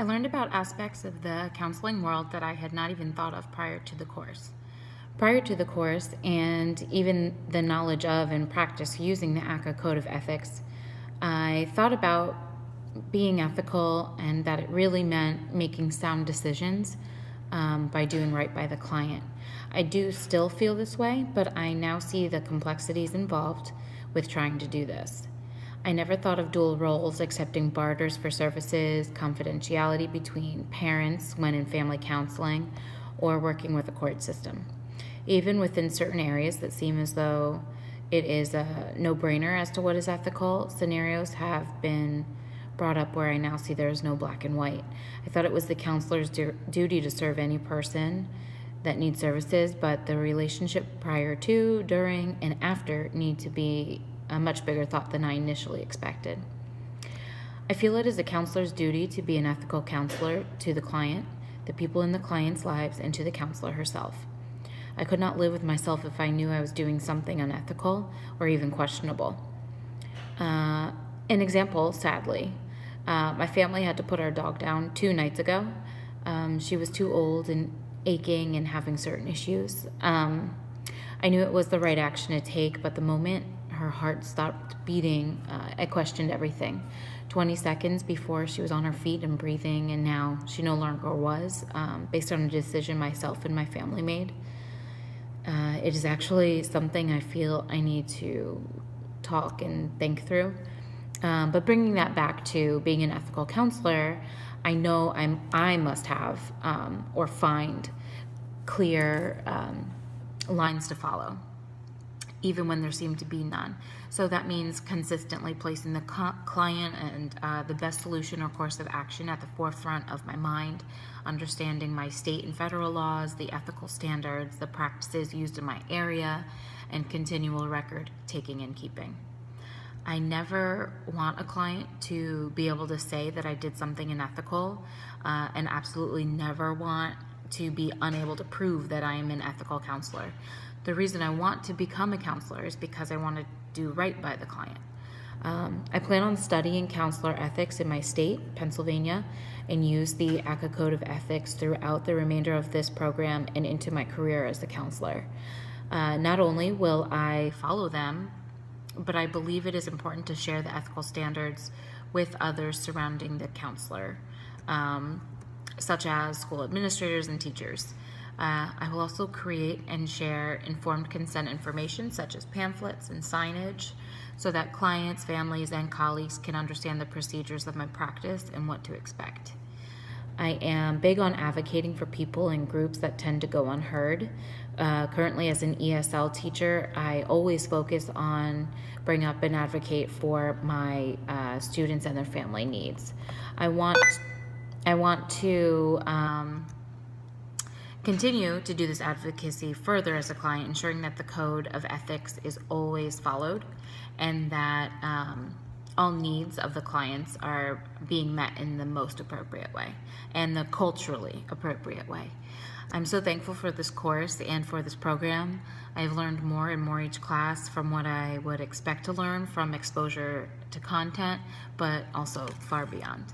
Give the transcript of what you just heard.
I learned about aspects of the counseling world that I had not even thought of prior to the course. Prior to the course, and even the knowledge of and practice using the ACCA Code of Ethics, I thought about being ethical and that it really meant making sound decisions by doing right by the client. I do still feel this way, but I now see the complexities involved with trying to do this. I never thought of dual roles, accepting barters for services, confidentiality between parents when in family counseling, or working with the court system. Even within certain areas that seem as though it is a no-brainer as to what is ethical, scenarios have been brought up where I now see there is no black and white. I thought it was the counselor's duty to serve any person that needs services, but the relationship prior to, during, and after need to be a much bigger thought than I initially expected. I feel it is a counselor's duty to be an ethical counselor to the client, the people in the client's lives, and to the counselor herself. I could not live with myself if I knew I was doing something unethical or even questionable. An example, sadly, my family had to put our dog down 2 nights ago. She was too old and aching and having certain issues. I knew it was the right action to take, but the moment her heart stopped beating, I questioned everything. 20 seconds before she was on her feet and breathing, and now she no longer was, based on a decision myself and my family made. It is actually something I feel I need to talk and think through. But bringing that back to being an ethical counselor, I know I must have or find clear lines to follow, even when there seem to be none. So that means consistently placing the client and the best solution or course of action at the forefront of my mind, understanding my state and federal laws, the ethical standards, the practices used in my area, and continual record taking and keeping. I never want a client to be able to say that I did something unethical, and absolutely never want to be unable to prove that I am an ethical counselor. The reason I want to become a counselor is because I want to do right by the client. I plan on studying counselor ethics in my state, Pennsylvania, and use the ACCA Code of Ethics throughout the remainder of this program and into my career as a counselor. Not only will I follow them, but I believe it is important to share the ethical standards with others surrounding the counselor, such as school administrators and teachers. I will also create and share informed consent information such as pamphlets and signage so that clients, families, and colleagues can understand the procedures of my practice and what to expect. I am big on advocating for people and groups that tend to go unheard. Currently, as an ESL teacher, I always focus on bring up and advocate for my students and their family needs. I want to continue to do this advocacy further as a client, ensuring that the code of ethics is always followed and that all needs of the clients are being met in the most appropriate way and the culturally appropriate way. I'm so thankful for this course and for this program. I've learned more and more each class from what I would expect to learn from exposure to content, but also far beyond.